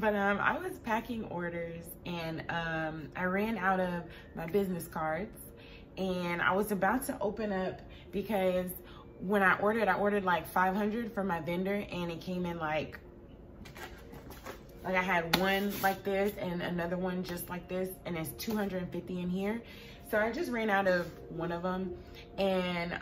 But I was packing orders and I ran out of my business cards, and I was about to open up because when I ordered like 500 from my vendor, and it came in like I had one like this and another one just like this, and it's 250 in here. So I just ran out of one of them, and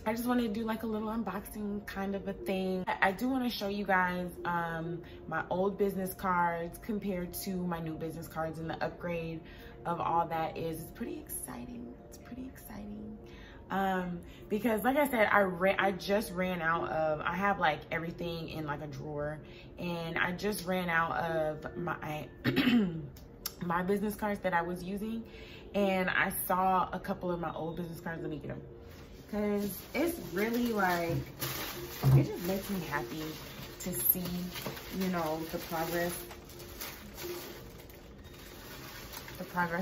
I just wanted to do like a little unboxing kind of a thing. I do want to show you guys my old business cards compared to my new business cards, and the upgrade of all that is pretty exciting. It's pretty exciting. Because like I said, I just ran out of, I have like everything in like a drawer, and I just ran out of my my business cards that I was using, and I saw a couple of my old business cards. Let me get them, because it's really like, it just makes me happy to see, you know, the progress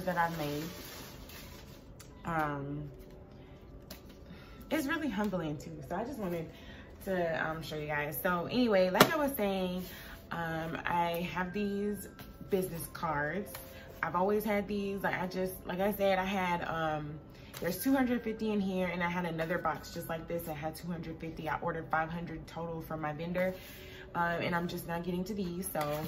that I've made. It's really humbling too. So I just wanted to show you guys. So anyway, like I was saying, I have these business cards. I've always had these. Like I said, I had there's 250 in here, and I had another box just like this that had 250. I ordered 500 total from my vendor, and I'm just now getting to these. So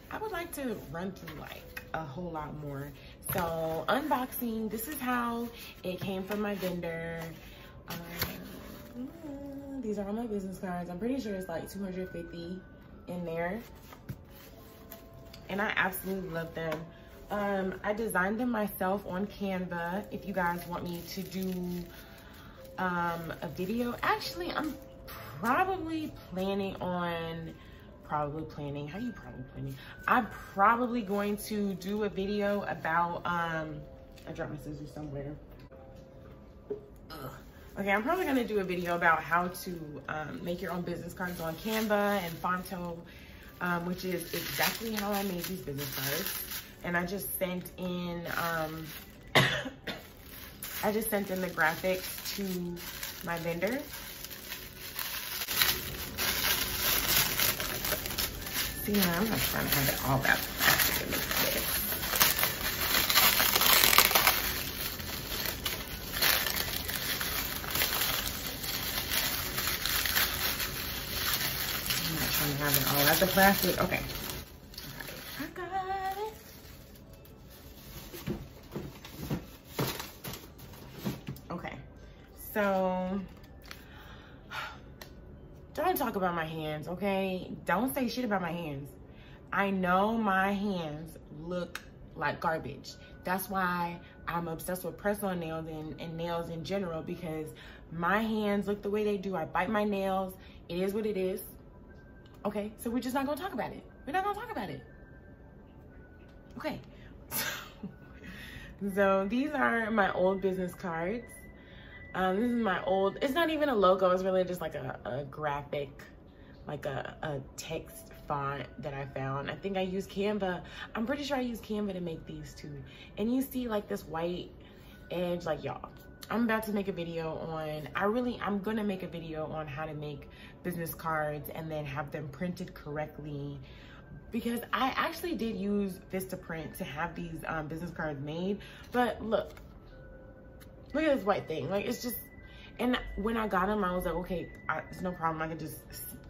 I would like to run through like a whole lot more. So unboxing, this is how it came from my vendor. These are all my business cards. I'm pretty sure it's like 250 in there, and I absolutely love them. I designed them myself on Canva. If you guys want me to do a video, actually I'm probably planning on I'm probably going to do a video about, I dropped my scissors somewhere. Okay, I'm probably gonna do a video about how to make your own business cards on Canva and Phonto, which is exactly how I made these business cards. And I just sent in, the graphics to my vendor. See, I'm not trying to have it all that plastic in this bit. I'm not trying to have it all at the plastic. Okay. I got it. Okay. So don't talk about my hands, okay? Don't say shit about my hands. I know my hands look like garbage. That's why I'm obsessed with press-on nails and nails in general, because my hands look the way they do. I bite my nails. It is what it is. Okay, so we're just not gonna talk about it. We're not gonna talk about it. Okay. So these are my old business cards. This is my old, it's not even a logo, it's really just like a graphic, like a text font that I found. I think I used Canva. I'm pretty sure I used Canva to make these too. And you see like this white edge, like y'all, I'm about to make a video on, I'm gonna make a video on how to make business cards and then have them printed correctly, because I actually did use Vistaprint to have these business cards made. But look at this white thing. Like, it's just, and when I got them, I was like, okay, it's no problem. I can just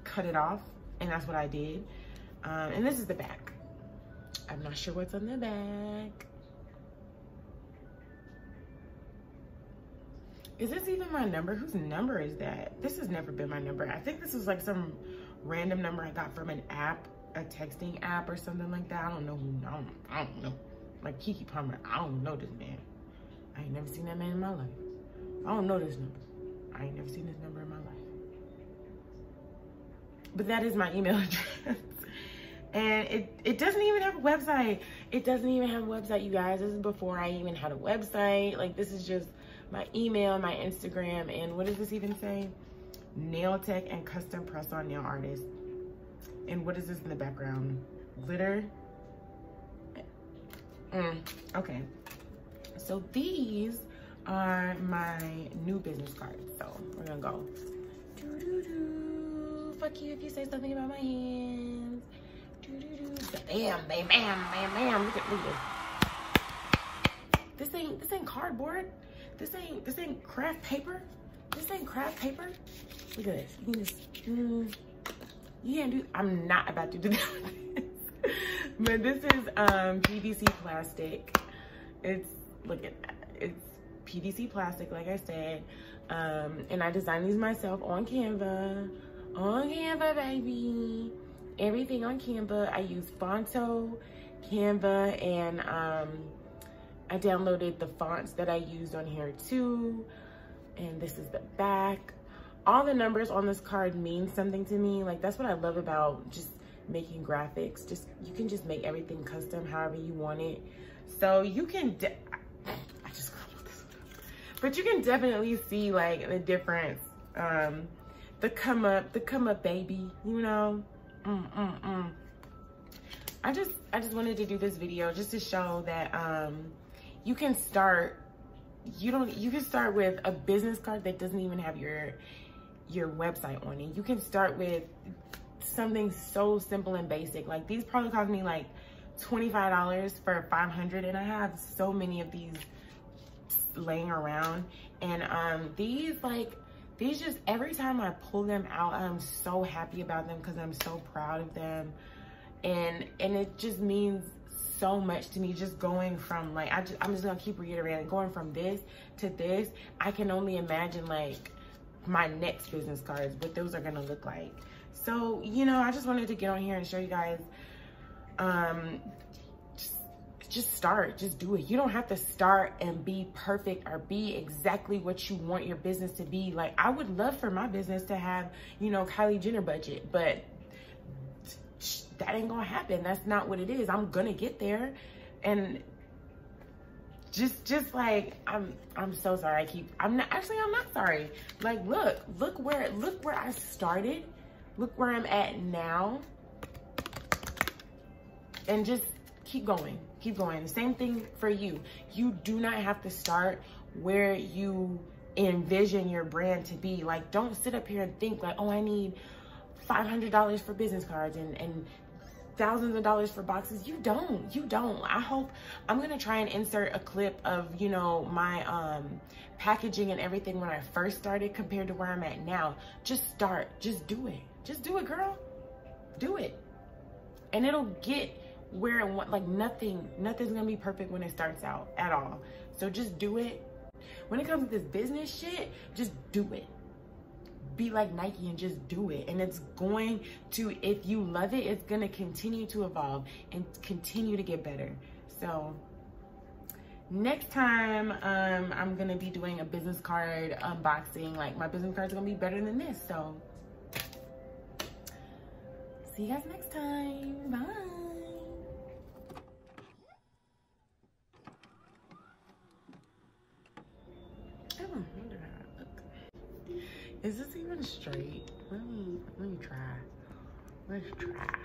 cut it off. And that's what I did. And this is the back. I'm not sure what's on the back. Is this even my number? Whose number is that? This has never been my number. I think this is like some random number I got from an app, a texting app or something like that. I don't know who, I don't know. Like Kiki Palmer, I don't know this man. I ain't never seen that man in my life. I don't know this number. I ain't never seen this number in my life. But that is my email address. And it doesn't even have a website. It doesn't even have a website, you guys. This is before I even had a website. Like, this is just my email, my Instagram, and what does this even say? Nail tech and custom press-on nail artist. And what is this in the background? Glitter? Okay. So these are my new business cards. So we're gonna go. fuck you if you say something about my hands. Bam, bam, bam, bam, bam. Look at this. This ain't cardboard. This ain't craft paper. This ain't craft paper. Look at this. You can just, you can't do, I'm not about to do that with this. But this is PVC plastic. Look at that. It's PVC plastic, like I said. And I designed these myself on Canva. On Canva, baby. Everything on Canva. I use Phonto, Canva, and I downloaded the fonts that I used on here too. And this is the back. All the numbers on this card mean something to me. Like, that's what I love about just making graphics. You can just make everything custom however you want it. So you can, I just crumbled this. But you can definitely see like the difference. The come up baby, you know. I just wanted to do this video just to show that you can start. You can start with a business card that doesn't even have your website on it. You can start with something so simple and basic. Like, these probably cost me like $25 for 500, and I have so many of these laying around. And these just, every time I pull them out, I'm so happy about them because I'm so proud of them. And it just means so much to me, just going from like, I'm just gonna keep reiterating, going from this to this. I can only imagine like my next business cards, what those are gonna look like. So, you know, I just wanted to get on here and show you guys, just start, just do it. You don't have to start and be perfect or be exactly what you want your business to be. Like, I would love for my business to have, you know, Kylie Jenner budget, but that ain't gonna happen. That's not what it is. I'm gonna get there. And just like, I'm so sorry. I'm not sorry. Like, look where I started. Look where I'm at now. And just keep going. Keep going. The same thing for you. You do not have to start where you envision your brand to be. Like, don't sit up here and think like, oh, I need $500 for business cards and thousands of dollars for boxes. You don't. I hope, I'm gonna try and insert a clip of, you know, my packaging and everything when I first started compared to where I'm at now. Just start. Just do it. Just do it, girl. Do it. And it'll get where it want. Like, nothing's gonna be perfect when it starts out at all. So just do it. When it comes to this business shit, just do it. Be like Nike and just do it. And it's going to, if you love it, it's gonna continue to evolve and continue to get better. So next time, I'm gonna be doing a business card unboxing. Like, my business cards are gonna be better than this. So see you guys next time. Bye. Is this even straight? Let me try. Let's try.